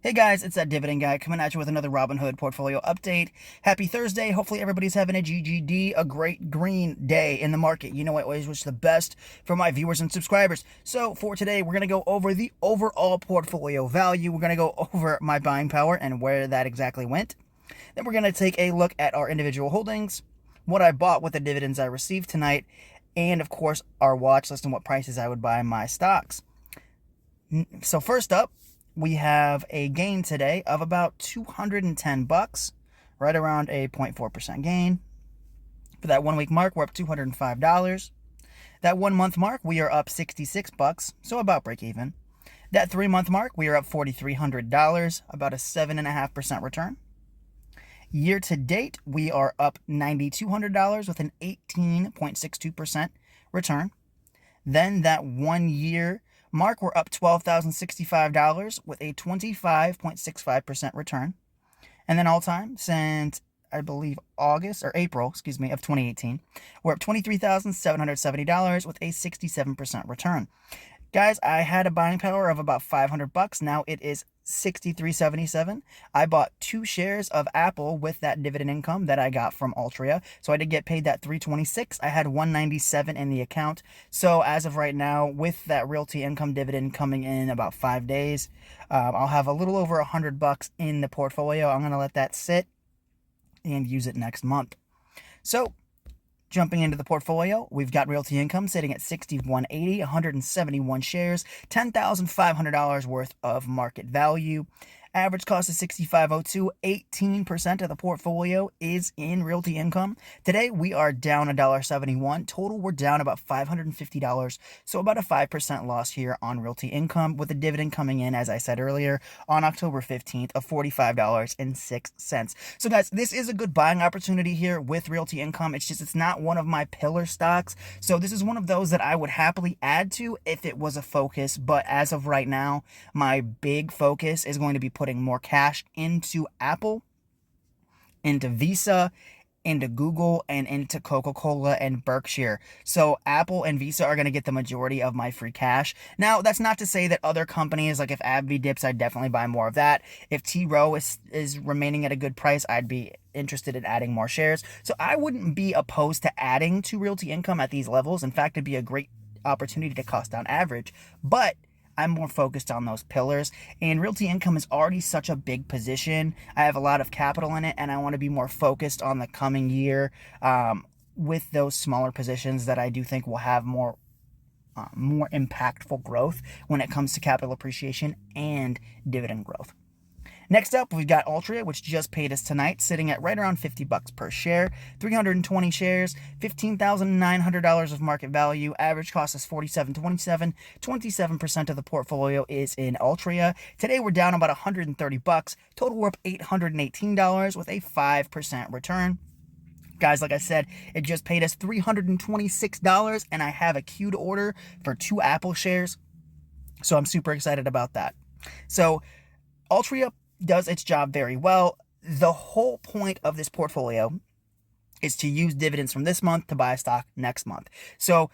Hey guys, it's that Dividend guy coming at you with another Robinhood portfolio update. Happy Thursday. Hopefully everybody's having a GGD, a great green day in the market. You know, I always wish the best for my viewers and subscribers. So for today, we're going to go over the overall portfolio value. We're going to go over my buying power and where that exactly went. Then we're going to take a look at our individual holdings, what I bought with the dividends I received tonight, and of course, our watch list and what prices I would buy my stocks. So first up, we have a gain today of about 210 bucks, right around a 0.4% gain. For that 1 week mark, we're up $205. That 1 month mark, we are up 66 bucks, so about break even. That 3 month mark, we are up $4,300, about a 7.5% return. Year to date, we are up $9,200 with an 18.62% return. Then that 1 year mark, we're up $12,065 with a 25.65% return. And then all time since I believe April, of 2018, we're up $23,770 with a 67% return. Guys, I had a buying power of about 500 bucks. Now it is 63.77. I bought 2 shares of Apple with that dividend income that I got from Altria. So I did get paid that 326. I had 197 in the account. So as of right now, with that realty income dividend coming in about 5 days, I'll have a little over 100 bucks in the portfolio. I'm going to let that sit and use it next month. So jumping into the portfolio, we've got realty income sitting at 6180, 171 shares, $10,500 worth of market value. Average cost is 6502. 18% of the portfolio is in realty income. Today we are down $1.71. Total, we're down about $550. So about a 5% loss here on realty income, with the dividend coming in, as I said earlier, on October 15th of $45.06. So guys, this is a good buying opportunity here with realty income. It's not one of my pillar stocks. So this is one of those that I would happily add to if it was a focus. But as of right now, my big focus is going to be putting more cash into Apple, into Visa, into Google, and into Coca-Cola and Berkshire. So Apple and Visa are going to get the majority of my free cash. Now, that's not to say that other companies, like if AbbVie dips, I'd definitely buy more of that. If T Rowe is remaining at a good price, I'd be interested in adding more shares. So I wouldn't be opposed to adding to realty income at these levels. In fact, it'd be a great opportunity to cost down average. But I'm more focused on those pillars, and realty income is already such a big position. I have a lot of capital in it, and I want to be more focused on the coming year with those smaller positions that I do think will have more impactful growth when it comes to capital appreciation and dividend growth. Next up, we've got Altria, which just paid us tonight, sitting at right around 50 bucks per share, 320 shares, $15,900 of market value. Average cost is 47.27. 27% of the portfolio is in Altria. Today, we're down about 130 bucks. Total, we're up $818 with a 5% return. Guys, like I said, it just paid us $326, and I have a queued order for 2 Apple shares. So I'm super excited about that. So Altria does its job very well. The whole point of this portfolio is to use dividends from this month to buy a stock next month. So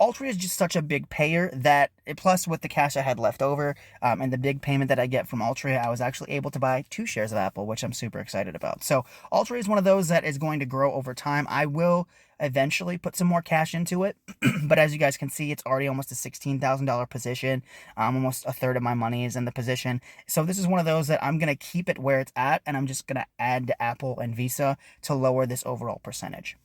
Altria is just such a big payer that, plus with the cash I had left over and the big payment that I get from Altria, I was actually able to buy 2 shares of Apple, which I'm super excited about. So Altria is one of those that is going to grow over time. I will eventually put some more cash into it, but as you guys can see, it's already almost a $16,000 position. Almost a third of my money is in the position. So this is one of those that I'm going to keep it where it's at, and I'm just going to add to Apple and Visa to lower this overall percentage.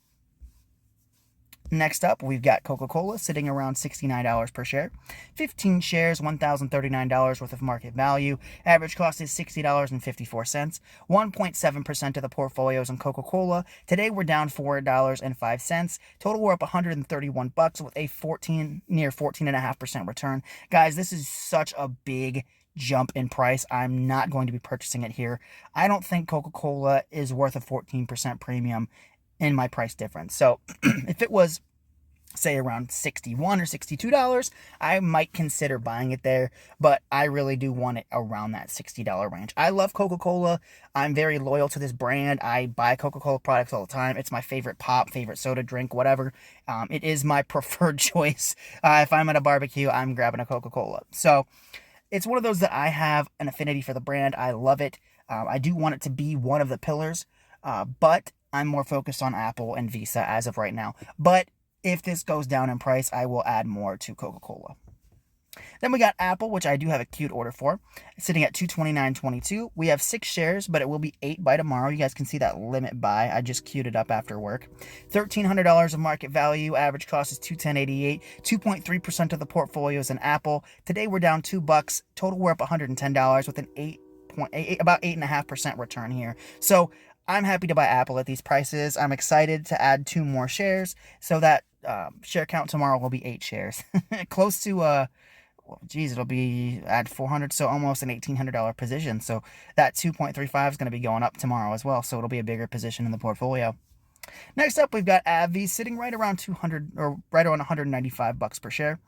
Next up, we've got Coca-Cola sitting around $69 per share. 15 shares, $1,039 worth of market value. Average cost is $60.54. 1.7% of the portfolio is in Coca-Cola. Today, we're down $4.05. Total, we're up 131 bucks with a near 14.5% return. Guys, this is such a big jump in price. I'm not going to be purchasing it here. I don't think Coca-Cola is worth a 14% premium in my price difference. So if it was, say, around $61 or $62, I might consider buying it there, but I really do want it around that $60 range. I love Coca-Cola. I'm very loyal to this brand. I buy Coca-Cola products all the time. It's my favorite pop, favorite soda drink, whatever. It is my preferred choice. If I'm at a barbecue, I'm grabbing a Coca-Cola. So it's one of those that I have an affinity for the brand. I love it. I do want it to be one of the pillars, but I'm more focused on Apple and Visa as of right now. But if this goes down in price, I will add more to Coca-Cola. Then we got Apple, which I do have a cute order for. It's sitting at $229.22. We have 6 shares, but it will be 8 by tomorrow. You guys can see that limit buy. I just queued it up after work. $1,300 of market value. Average cost is $210.88. 2.3% of the portfolio is in Apple. Today we're down $2. Total we're up $110 with an 8.8, about 8.5% return here. So I'm happy to buy Apple at these prices. I'm excited to add 2 more shares, so that share count tomorrow will be 8 shares. Close to well, geez, it'll be at 400, so almost an $1,800 position. So that 2.35 is going to be going up tomorrow as well. So it'll be a bigger position in the portfolio. Next up, we've got AbbVie sitting right around 200 or right around $195 per share.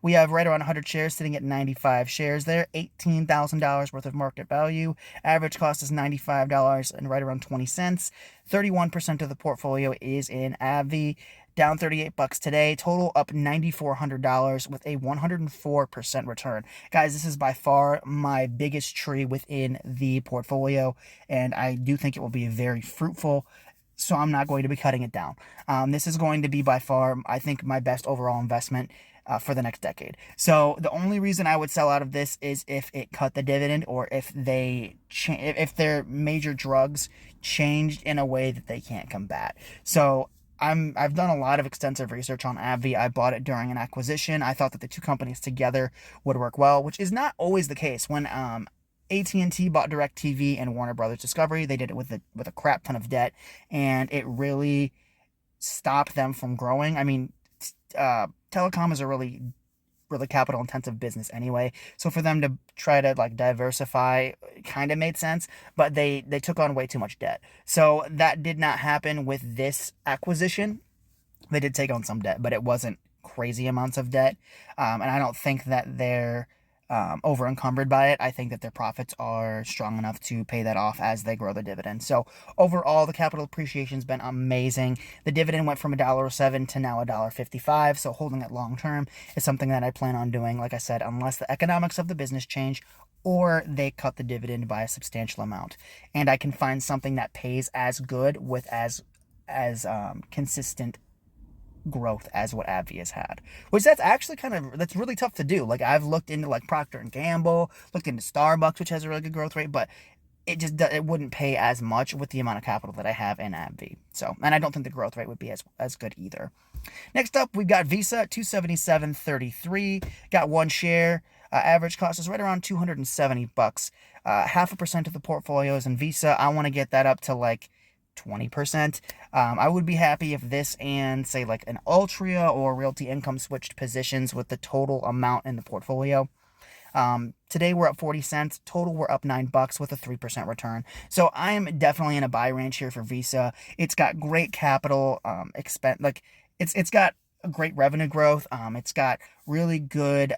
We have right around 100 shares sitting at 95 shares there, $18,000 worth of market value. Average cost is $95 and right around 20 cents. 31% of the portfolio is in AbbVie. Down $38 today. Total up $9,400 with a 104% return. Guys, this is by far my biggest tree within the portfolio, and I do think it will be very fruitful. So I'm not going to be cutting it down. This is going to be by far, I think, my best overall investment for the next decade. So the only reason I would sell out of this is if it cut the dividend, or if if their major drugs changed in a way that they can't combat. So I've done a lot of extensive research on AbbVie. I bought it during an acquisition. I thought that the two companies together would work well, which is not always the case. When AT&T bought DirecTV and Warner Brothers Discovery, they did it with a crap ton of debt, and it really stopped them from growing. I mean, telecom is a really capital intensive business anyway, so for them to try to like diversify kind of made sense, but they took on way too much debt. So that did not happen with this acquisition. They did take on some debt, but it wasn't crazy amounts of debt, and I don't think that they're over encumbered by it. I think that their profits are strong enough to pay that off as they grow the dividend. So overall, the capital appreciation has been amazing. The dividend went from $1.07 to now $1.55. So holding it long term is something that I plan on doing, like I said, unless the economics of the business change or they cut the dividend by a substantial amount, and I can find something that pays as good with as consistent growth as what AbbVie has had, which that's actually that's really tough to do. Like, I've looked into like Procter and Gamble, looked into Starbucks, which has a really good growth rate, but it wouldn't pay as much with the amount of capital that I have in AbbVie. So, and I don't think the growth rate would be as good either. Next up, we've got Visa, $277.33. Got 1 share. Average cost is right around $270. 0.5% of the portfolio is in Visa. I want to get that up to like 20%. I would be happy if this and say like an Altria or Realty Income switched positions with the total amount in the portfolio. Today we're up 40 cents. Total we're up $9 with a 3% return. So I'm definitely in a buy range here for Visa. It's got great capital expense. Like it's got a great revenue growth. It's got really good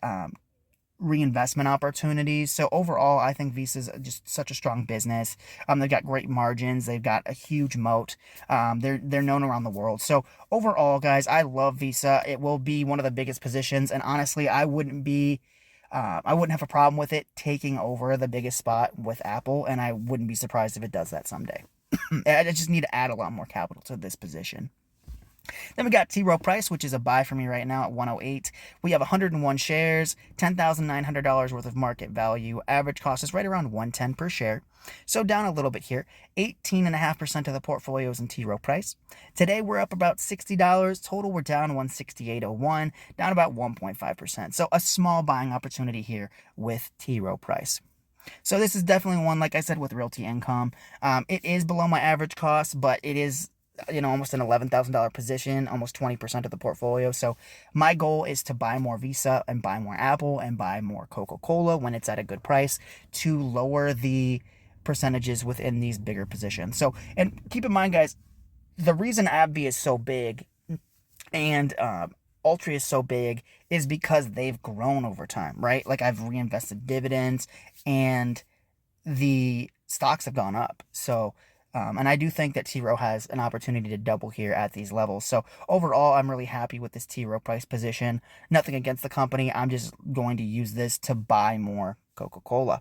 reinvestment opportunities. So overall, I think Visa's just such a strong business. They've got great margins. They've got a huge moat. They're known around the world. So overall, guys, I love Visa. It will be one of the biggest positions, and honestly, I wouldn't have a problem with it taking over the biggest spot with Apple, and I wouldn't be surprised if it does that someday. I just need to add a lot more capital to this position. Then we got T. Rowe Price, which is a buy for me right now at 108. We have 101 shares, $10,900 worth of market value. Average cost is right around 110 per share. So down a little bit here. 18.5% of the portfolio is in T. Rowe Price. Today we're up about $60. Total we're down 168.01, down about 1.5%. So a small buying opportunity here with T. Rowe Price. So this is definitely one, like I said, with Realty Income. It is below my average cost, but it is almost an $11,000 position, almost 20% of the portfolio. So my goal is to buy more Visa and buy more Apple and buy more Coca-Cola when it's at a good price to lower the percentages within these bigger positions. So, and keep in mind, guys, the reason AbbVie is so big and Altria is so big is because they've grown over time, right? Like, I've reinvested dividends and the stocks have gone up. So And I do think that T Rowe has an opportunity to double here at these levels. So overall, I'm really happy with this T Rowe price position. Nothing against the company. I'm just going to use this to buy more Coca-Cola.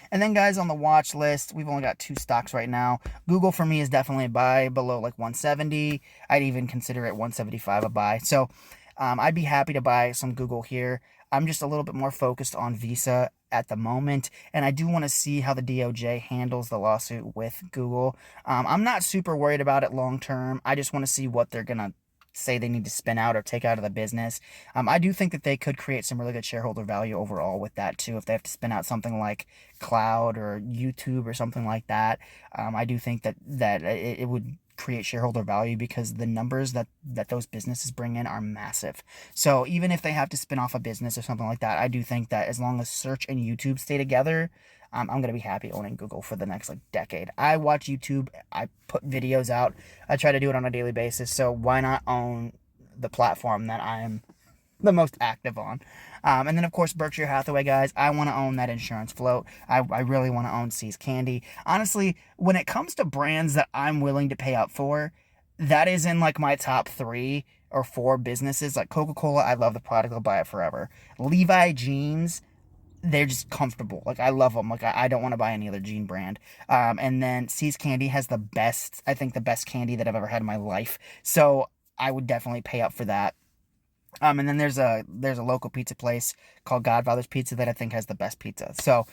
And then, guys, on the watch list, we've only got 2 stocks right now. Google, for me, is definitely a buy below like 170. I'd even consider it 175 a buy. So I'd be happy to buy some Google here. I'm just a little bit more focused on Visa at the moment, and I do want to see how the DOJ handles the lawsuit with Google. I'm not super worried about it long term. I just want to see what they're going to say they need to spin out or take out of the business. I do think that they could create some really good shareholder value overall with that too. If they have to spin out something like cloud or YouTube or something like that, I do think that it would create shareholder value because the numbers that those businesses bring in are massive. So even if they have to spin off a business or something like that, I do think that as long as search and YouTube stay together, I'm going to be happy owning Google for the next like decade. I watch YouTube. I put videos out. I try to do it on a daily basis. So why not own the platform that I'm the most active on? And then, of course, Berkshire Hathaway, guys. I want to own that insurance float. I really want to own See's Candy. Honestly, when it comes to brands that I'm willing to pay up for, that is in like my top 3 or 4 businesses. Like Coca-Cola, I love the product. I'll buy it forever. Levi jeans, they're just comfortable. Like, I love them. Like, I don't want to buy any other jean brand. And then See's Candy has the best, I think the best candy that I've ever had in my life. So I would definitely pay up for that. And then there's a local pizza place called Godfather's Pizza that I think has the best pizza. So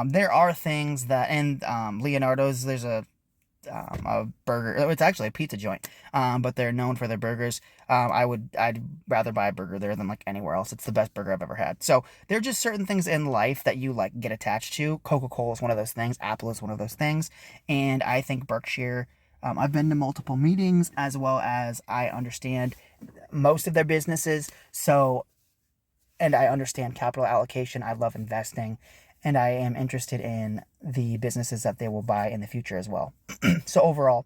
there are things that, and Leonardo's, there's a burger. It's actually a pizza joint, but they're known for their burgers. I'd rather buy a burger there than like anywhere else. It's the best burger I've ever had. So there are just certain things in life that you like get attached to. Coca-Cola is one of those things. Apple is one of those things, and I think Berkshire. I've been to multiple meetings as well as I understand most of their businesses. So, and I understand capital allocation. I love investing, and I am interested in the businesses that they will buy in the future as well. So overall,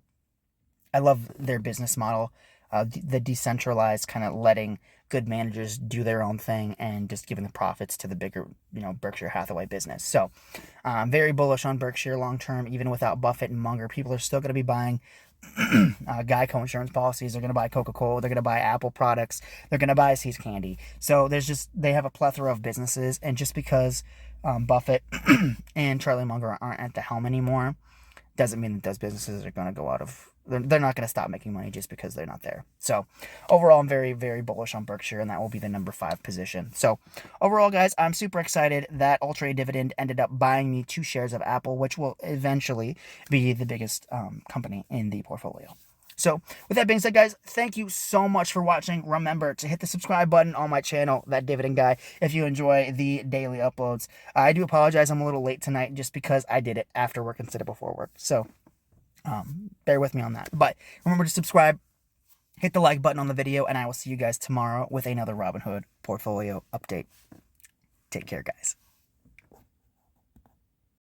I love their business model, the decentralized kind of letting good managers do their own thing and just giving the profits to the bigger, Berkshire Hathaway business. So very bullish on Berkshire long term, even without Buffett and Munger. People are still going to be buying Geico insurance policies. They're going to buy Coca-Cola. They're going to buy Apple products. They're going to buy See's Candy. So they have a plethora of businesses. And just because Buffett and Charlie Munger aren't at the helm anymore doesn't mean that those businesses are going to go out of, they're not going to stop making money just because they're not there. So overall, I'm very, very bullish on Berkshire, and that will be the number 5 position. So overall, guys, I'm super excited that Ultra Dividend ended up buying me 2 shares of Apple, which will eventually be the biggest company in the portfolio. So with that being said, guys, thank you so much for watching. Remember to hit the subscribe button on my channel, That Dividend Guy, if you enjoy the daily uploads. I do apologize I'm a little late tonight just because I did it after work instead of before work. So bear with me on that. But remember to subscribe, hit the like button on the video, and I will see you guys tomorrow with another Robinhood portfolio update. Take care, guys.